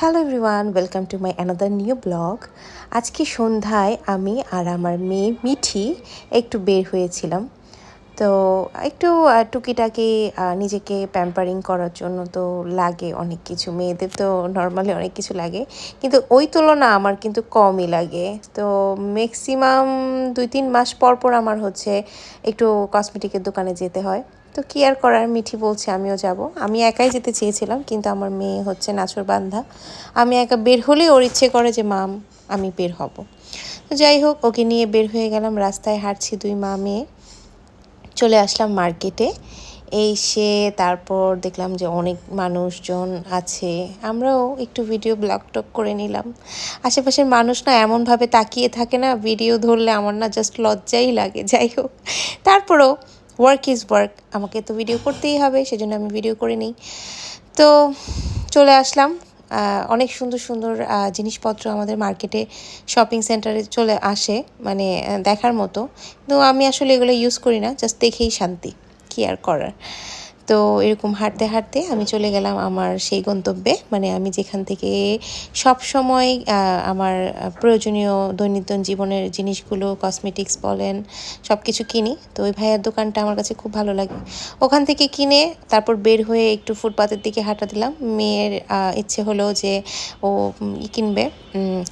Hello everyone, welcome to my another new blog. আজকে সন্ধ্যায় আমি আর আমার মেয়ে মিঠি একটু বের হয়েছিলাম। তো একটু টুকিটাকি নিজেকে প্যাম্পারিং করার জন্য তো লাগে অনেক কিছু, মেয়েদের তো নর্মালি অনেক কিছু লাগে, কিন্তু ওই তুলনা আমার কিন্তু কমই লাগে। তো ম্যাক্সিমাম 2-3 মাস পর পর আমার হচ্ছে একটু কসমেটিকের দোকানে যেতে হয়। তো কি আর করার, মিঠি বলছে আমিও যাব। আমি একাই যেতে চেয়েছিলাম, কিন্তু আমার মেয়ে হচ্ছে নাছোড়বান্ধা। আমি একা বের হলেই ওর ইচ্ছে করে যে মাম আমি বের হব। তো যাই হোক, ওকে নিয়ে বের হয়ে গেলাম, রাস্তায় হাঁটছি দুই মা মেয়ে। চলে আসলাম মার্কেটে। এসে তারপর দেখলাম যে অনেক মানুষজন আছে, আমরাও একটু ভিডিও ব্লগ টক করে নিলাম। আশেপাশের মানুষ না এমনভাবে তাকিয়ে থাকে না, ভিডিও ধরলে আমার না জাস্ট লজ্জাই লাগে। যাই হোক, তারপরেও ওয়ার্ক ইজ ওয়ার্ক, আমাকে তো ভিডিও করতেই হবে, সেজন্য আমি ভিডিও করে নিই। তো চলে আসলাম। অনেক সুন্দর সুন্দর জিনিসপত্র আমাদের মার্কেটে, শপিং সেন্টারে চলে আসে, মানে দেখার মতো। তো আমি আসলে এগুলো ইউজ করি না, জাস্ট দেখেই শান্তি, কী আর করার। তো এরকম হাঁটতে হাঁটতে আমি চলে গেলাম আমার সেই গন্তব্যে, মানে আমি যেখান থেকে সব সময় আমার প্রয়োজনীয় দৈনন্দিন জীবনের জিনিসগুলো, কসমেটিক্স বলেন, সব কিছু কিনি। তো ওই ভাইয়ের দোকানটা আমার কাছে খুব ভালো লাগে। ওখান থেকে কিনে তারপর বের হয়ে একটু ফুটপাতের দিকে হাঁটা দিলাম। মেয়ের ইচ্ছে হলো যে ও কিনবে,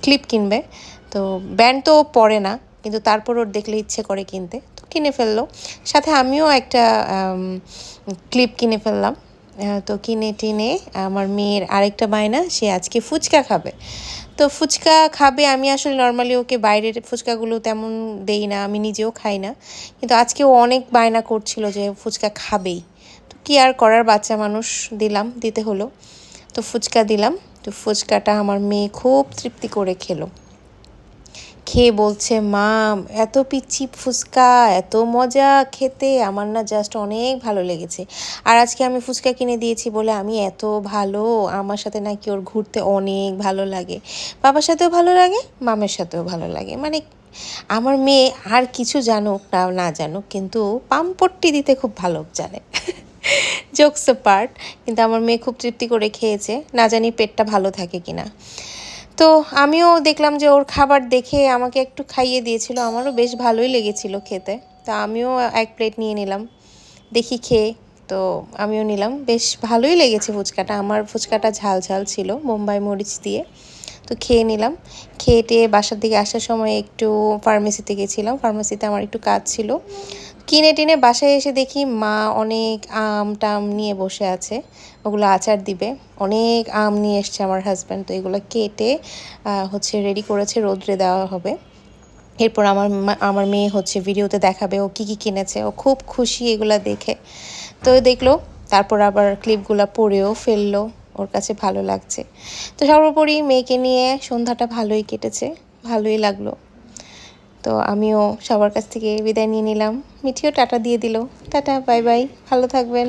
ক্লিপ কিনবে। তো ব্যান্ড তো পরে না, কিন্তু তারপর ওর দেখলে ইচ্ছে করে কিনতে, তো কিনে ফেললো। সাথে আমিও একটা ক্লিপ কিনে ফেললাম। তো কিনে টিনে আমার মেয়ের আরেকটা বায়না, সে আজকে ফুচকা খাবে। তো ফুচকা খাবে, আমি আসলে নর্মালি ওকে বাইরের ফুচকাগুলো তেমন দেই না, আমি নিজেও খাই না, কিন্তু আজকে ও অনেক বায়না করছিল যে ফুচকা খাবেই। তো কী আর করার, বাচ্চা মানুষ, দিতে হলো। তো ফুচকা দিলাম। তো ফুচকাটা আমার মেয়ে খুব তৃপ্তি করে খেলো। খেয়ে বলছে, মা এত পিচ্ছি ফুচকা, এত মজা খেতে, আমার না জাস্ট অনেক ভালো লেগেছে। আর আজকে আমি ফুচকা কিনে দিয়েছি বলে আমি এত ভালো, আমার সাথে নাকি ওর ঘুরতে অনেক ভালো লাগে, বাবার সাথেও ভালো লাগে, মামের সাথেও ভালো লাগে। মানে আমার মেয়ে আর কিছু জানুক না না জানুক, কিন্তু পামপট্টি দিতে খুব ভালো জানে। জোকস পার্ট, কিন্তু আমার মেয়ে খুব তৃপ্তি করে খেয়েছে, না জানি পেটটা ভালো থাকে কিনা। তো আমিও দেখলাম যে ওর খাবার দেখে আমাকে একটু খাইয়ে দিয়েছিল, আমারও বেশ ভালোই লেগেছিল খেতে। তো আমিও এক প্লেট নিয়ে নিলাম, দেখি খেয়ে। তো আমিও নিলাম, বেশ ভালোই লেগেছে ফুচকাটা। আমার ফুচকাটা ঝাল ঝাল ছিল, বোম্বাই মরিচ দিয়ে। তো খেয়ে নিলাম। খেয়ে টেয়ে বাসার দিকে আসার সময় একটু ফার্মেসিতে গেছিলাম, ফার্মেসিতে আমার একটু কাজ ছিল। কিনে টিনে বাসায় এসে দেখি মা অনেক আম টাম নিয়ে বসে আছে, ওগুলো আচার দিবে। অনেক আম নিয়ে এসছে আমার হাজব্যান্ড, তো এগুলো কেটে হচ্ছে রেডি করেছে, রোদ্রে দেওয়া হবে। এরপর আমার মেয়ে হচ্ছে ভিডিওতে দেখাবে ও কী কী কিনেছে, ও খুব খুশি এগুলো দেখে। তো দেখলো, তারপর আবার ক্লিপগুলো পরেও ফেললো, ওর কাছে ভালো লাগছে। তো সর্বোপরি মেয়েকে নিয়ে সন্ধ্যাটা ভালোই কেটেছে, ভালোই লাগলো। তো আমিও সবার কাছ থেকে বিদায় নিয়ে নিলাম, মিঠিও টাটা দিয়ে দিল। টাটা, বাই বাই, ভালো থাকবেন।